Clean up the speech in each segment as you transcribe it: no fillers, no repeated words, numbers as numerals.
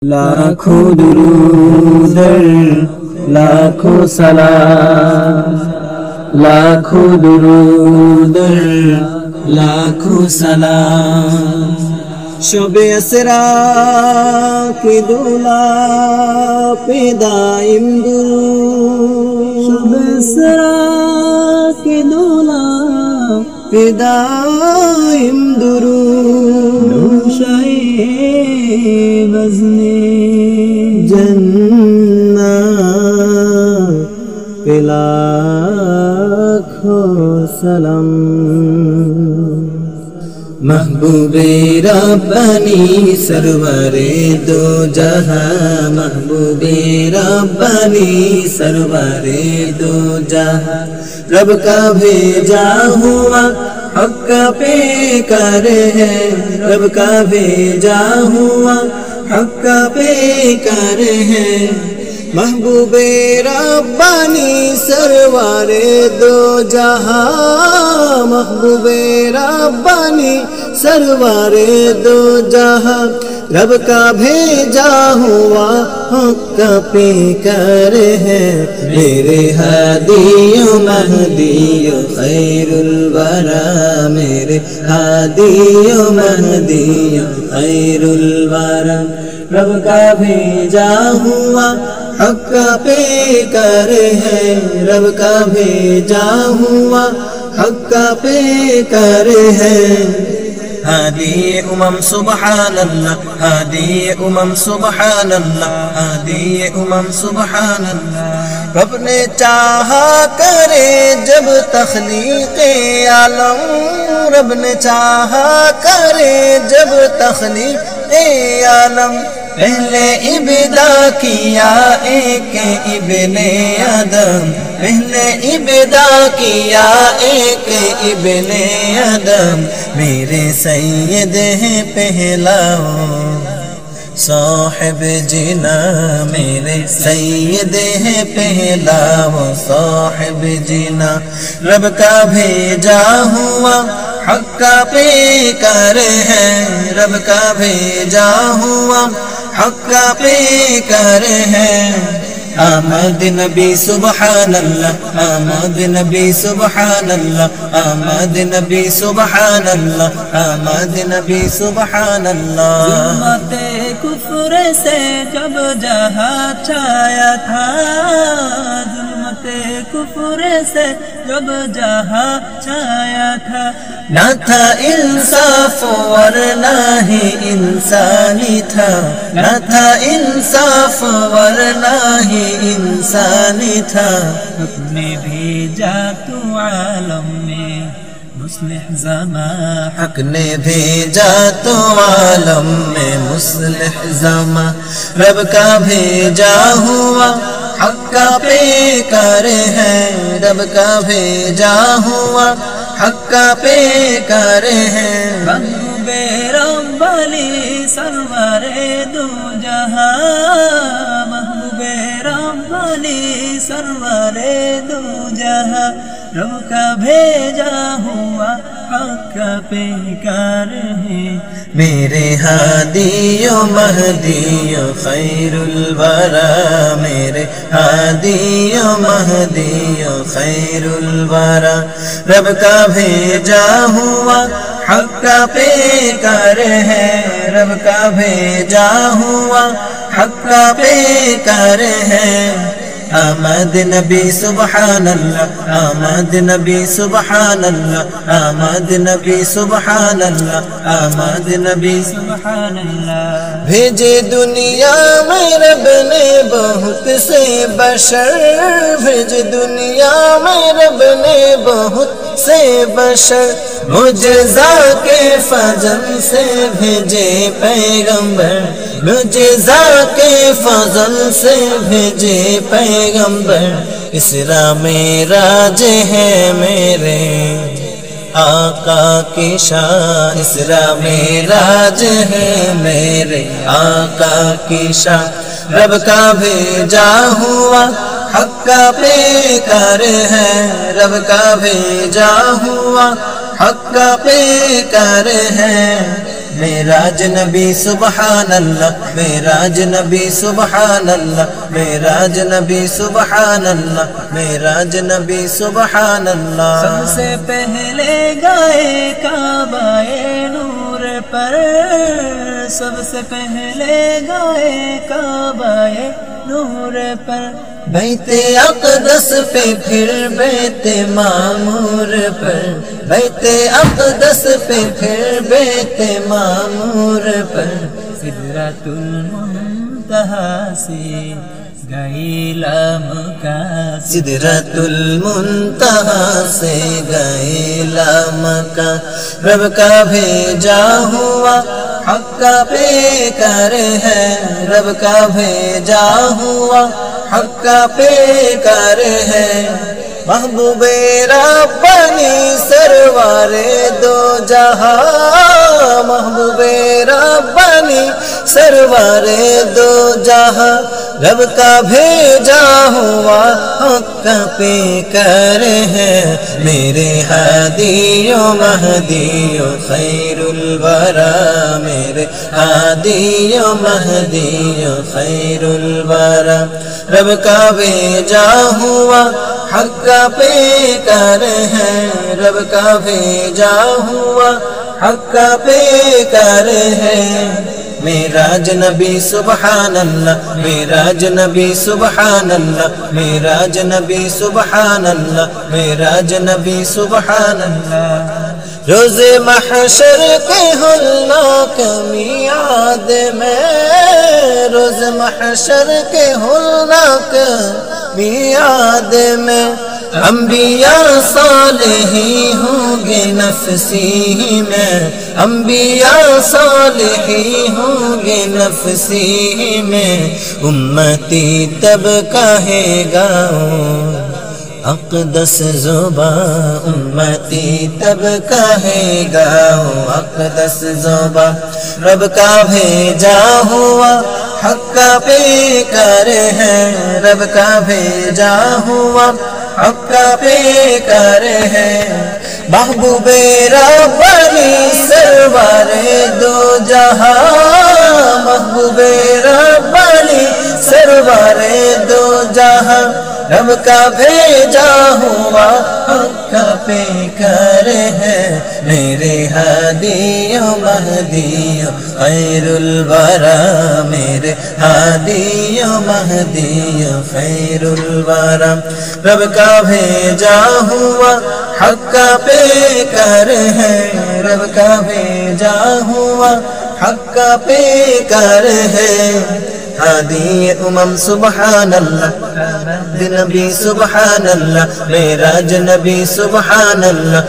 लाखों दुरूद लाखों सलाम, लाखों दुरूद लाखों सलाम। शब-ए असरा की दूला पे दाइम दुरूद, शब-ए असरा की दूला पे दाइम दुरूद। नूशाए बज़्ने जन्नत पे लाखों सलाम। महबूबे रब्बानी सरवरे दो जहां, महबूबे रब्बानी सरवरे दो जहां। रब का भेजा हुआ हक पे कर है, रब का भेजा हुआ हक पे कर है। महबूबे रब्बानी सरवरे दो जहां, महबूबे रब्बानी सरवरे दो जहां। रब का भेजा हुआ हक पे कर है। मेरे हादियो महदियो खैरुल वरा, मेरे हादियो महदियो खैरुल वरा। रब का भेजा हुआ हक पे कर है, रब का भेजा हुआ हक पे कर है। हादी उमम सुबहान अल्लाह, हादी उमम सुबहान अल्लाह, हादी उमम सुबहान अल्लाह। रब ने चाहा करे जब तख्लीक़े आलम, रब ने चाहा करे जब तख्लीक़े आलम। पहले इब्दा किया एक इब्ने आदम, पहले इब्दा किया एक इब्ने आदम। मेरे सैयद हैं पहला साहिब जिना, मेरे सैयद हैं पहला वो साहिब जिना। रब का भेजा हुआ हक पे कर है, रब का भेजा हुआ हक पे कर है। आमद नबी सुबहान अल्लाह, आमद नबी सुबहान अल्लाह, आमद नबी सुबहान अल्लाह, आमद नबी सुबहान अल्लाह। ज़ुल्मते कुफ्र से जब जहां छाया था, ज़ुल्मते कुफ्र से जब जहां छाया था। न था इंसाफ वरना ही इंसानी था, न था इंसाफ वरना ही इंसानी था। अपने भेजा तू आलम में मुस्लिह ज़मा, हक ने भेजा तो आलम में मुस्लिह ज़मा। रब का भेजा हुआ हक पे कर है, रब का भेजा हुआ हक पे कर है। महबूबे रब्बानी सरवरे दो जहां, महबूबे रब्बानी सरवरे दो जहां। रब का भेजा हुआ हक पे कर है। मेरे हादियो महदियो खैरुल वरा, मेरे हादियो महदियो खैरुल वरा। रब का भेजा हुआ हक पे कर है, रब का भेजा हुआ हक पे कर है। आमद नबी सुबहान अल्लाह, आमद नबी सुबहान अल्लाह, आमद नबी सुबहान अल्लाह, आमद नबी सुबहान अल्लाह। भेजे दुनिया में रब ने बहुत से बशर, भेजे दुनिया में रब ने बहुत से बशर। मुजज़ा के फज़ल से भेजे पैगंबर, मुजज़ा के फज़ल से भेजे पैगंबर। इसरा मेराज है मेरे आका की शान, इसरा मेराज है मेरे आका की शान। रब का भेजा हुआ हक पे कर है, रब का भेजा हुआ हक पे कर है। मेराज नबी सुबहान अल्लाह, मेराज नबी सुबहान अल्लाह, मेराज नबी सुबहान अल्लाह, मेराज नबी सुबहान अल्लाह। सबसे पहले गाए काबाए नूर पर, सबसे पहले गाए काबाए नूर पर, बैते अक़दस पे फिर बैते मामूर पर, बैते अक़दस पे फिर बैते मामूर पर, सिदरतुल मुंतहा से गईला मक्का, सिदरतुल मुंतहा से गईला मक्का। रब का भेजा हुआ हक़ का पेकर है, रब का भेजा हुआ हक़ का पेकर है। महबूबे रब्बानी सरवारे दो जहां, महबूबे रब्बानी सरवारे दो जहां, रब का भेजा हुआ हक़ का पेकर है। मेरे हादियो महदियो खैरुल वरा, मेरे हादियो महदियो खैरुल वरा, रब का भेजा हुआ हक़ का पेकर है, रब का भेजा हुआ हक़ का पेकर है। मेराज नबी सुबहान अल्लाह, मेराज नबी सुबहान अल्लाह, मेराज नबी सुबहान अल्लाह, मेराज नबी सुबहान अल्लाह। रोज़े महशर के होलनाक मियाद में, रोज़ महशर के होलनाक मियाद में, अंबिया सालिही होंगे नफसी में, अंबिया सालिही होंगे नफसी में, उम्मती तब कहेगा अक़दस ज़ुबा, उम्मती तब कहेगा अक़दस ज़ुबा। रब का भेजा हुआ हक़ का पेकर है, रब का भेजा हुआ हक़ का पेकर है। महबूबे रब्बानी सरवारे दो जहां, महबूबे रब्बानी सरवारे दो जहां, रब का भेजा हुआ हक़ का पेकर है। मेरे हादियो महदियो खैरुल वरा, मेरे हादियो महदियो खैरुल वरा, रब का भेजा हुआ हक़ का पेकर है, रब का भेजा हुआ हक़ का पेकर है। हादी उमम सुबहान अल्लाह, नबी सुबहान अल्लाह, मेराज नबी सुबहान अल्लाह,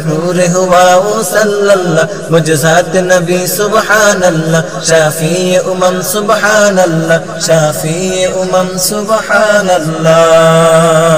नूर हुआ वो सल्लल्लाह, मुजज़ात नबी सुबहान अल्लाह, शाफ़ी उमम सुबहान अल्लाह, शाफ़ी उमम सुबहान अल्लाह।